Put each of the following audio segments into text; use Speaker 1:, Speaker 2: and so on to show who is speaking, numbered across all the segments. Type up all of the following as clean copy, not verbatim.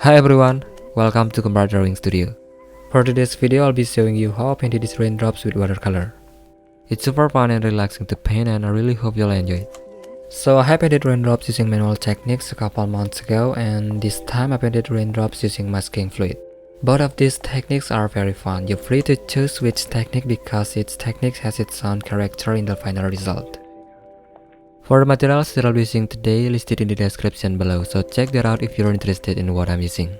Speaker 1: Hi everyone, welcome to Combat Drawing Studio. For today's video, I'll be showing you how I painted these raindrops with watercolor. It's super fun and relaxing to paint and I really hope you'll enjoy it. So I have painted raindrops using manual techniques a couple months ago, and this time I painted raindrops using masking fluid. Both of these techniques are very fun. You're free to choose which technique because each technique has its own character in the final result. For the materials that I'll be using today listed in the description below, so check that out if you're interested in what I'm using.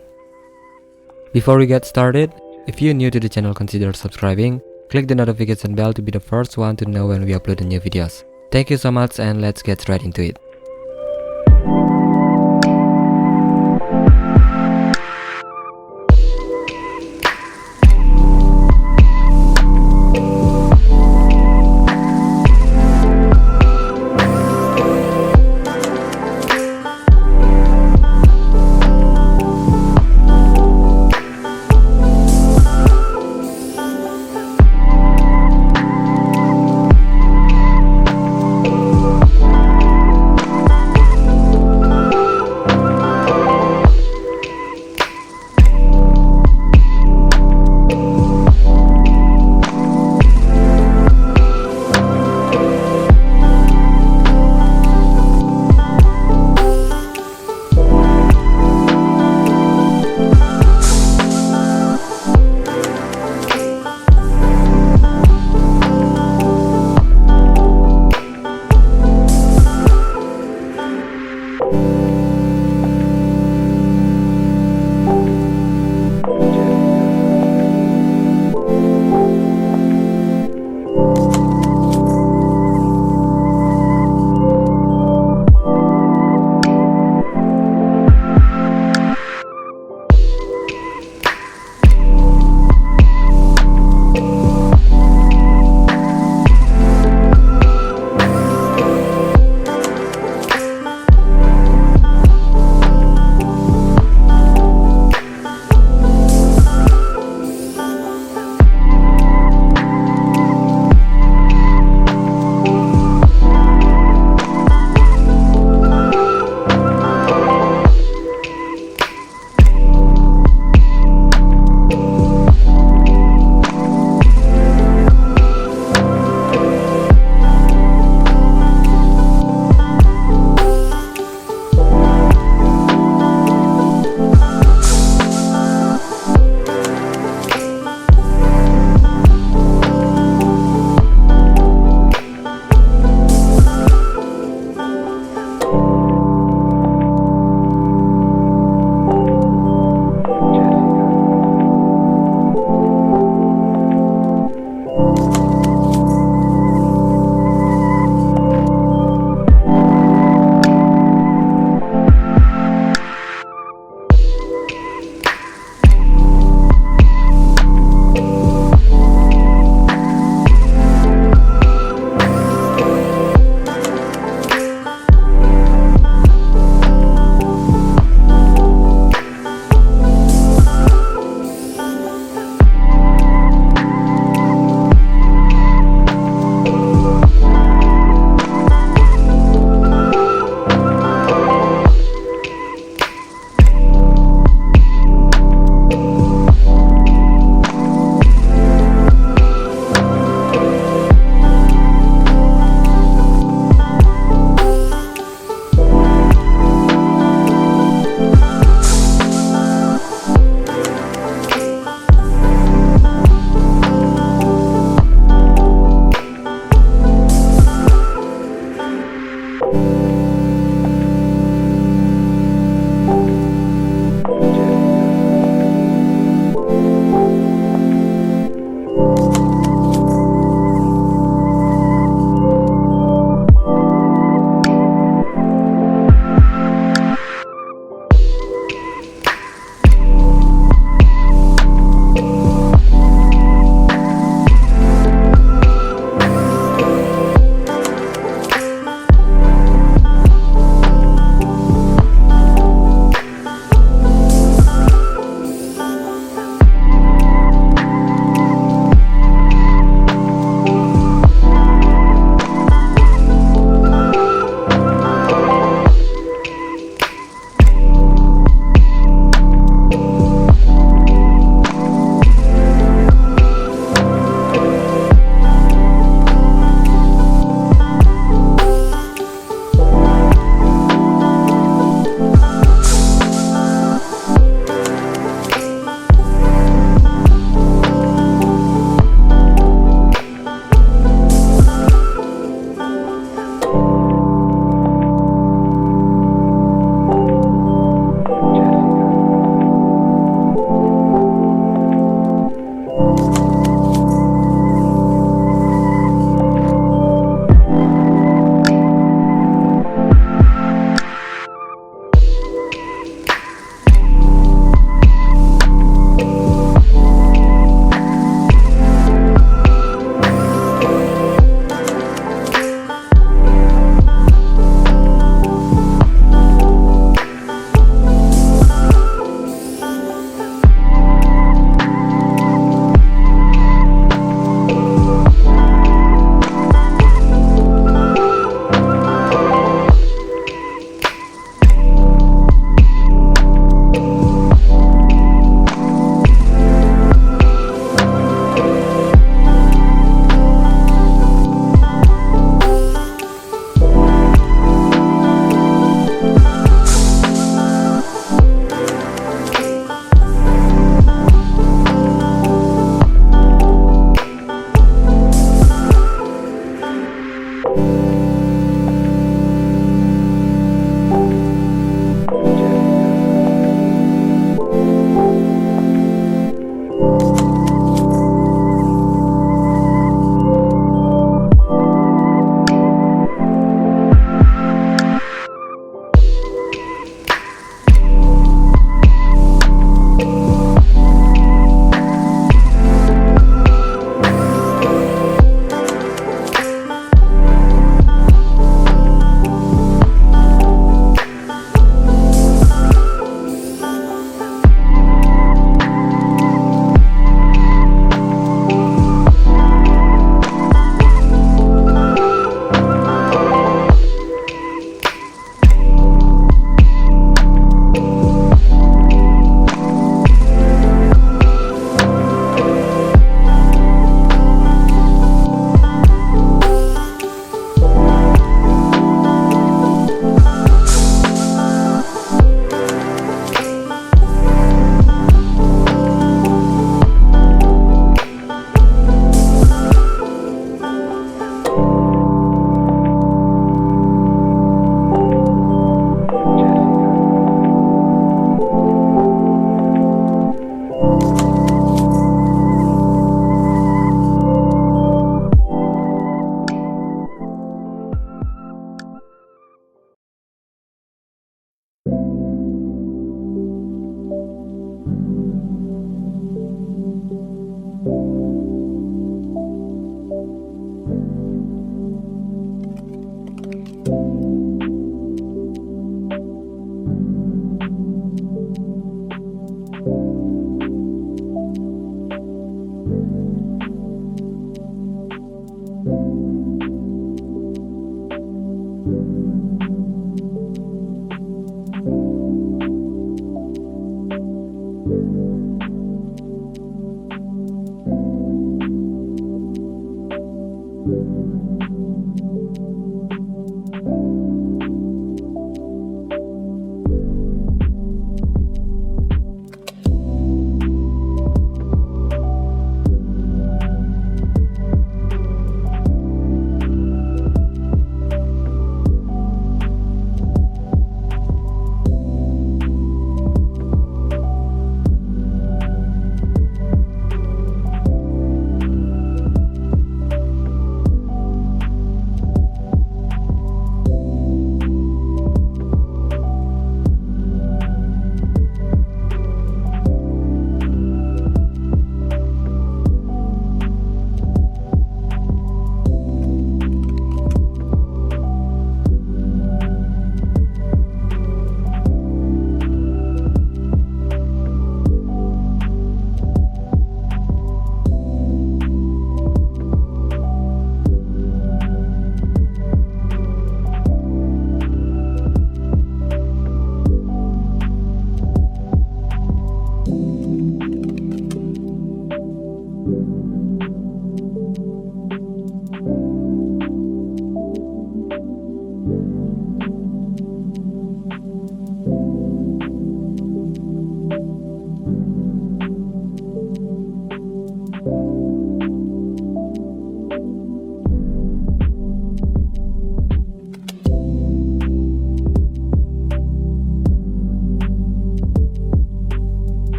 Speaker 1: Before we get started, if you're new to the channel, consider subscribing, click the notification bell to be the first one to know when we upload the new videos. Thank you so much and let's get right into it.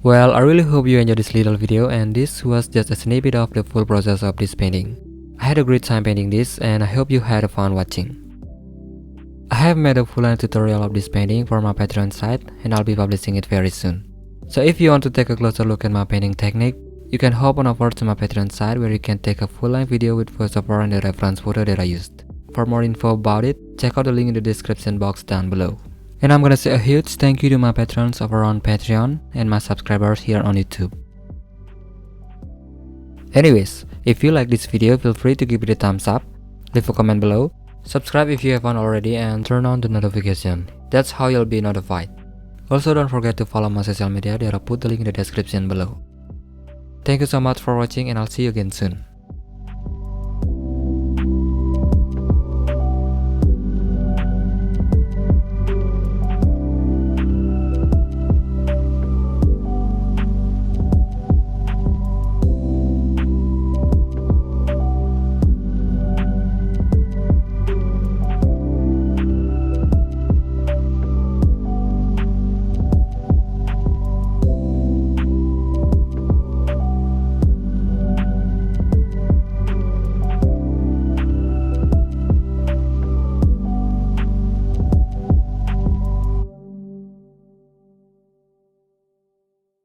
Speaker 1: Well, I really hope you enjoyed this little video, and this was just a snippet of the full process of this painting. I had a great time painting this, and I hope you had fun watching. I have made a full-length tutorial of this painting for my Patreon site, and I'll be publishing it very soon. So if you want to take a closer look at my painting technique, you can hop on over to my Patreon site where you can take a full-length video with voiceover and the reference photo that I used. For more info about it, check out the link in the description box down below. And I'm gonna say a huge thank you to my patrons over on Patreon and my subscribers here on YouTube. Anyways, if you like this video, feel free to give it a thumbs up, leave a comment below, subscribe if you haven't already, and turn on the notification. That's how you'll be notified. Also, don't forget to follow my social media that I'll put the link in the description below. Thank you so much for watching, and I'll see you again soon.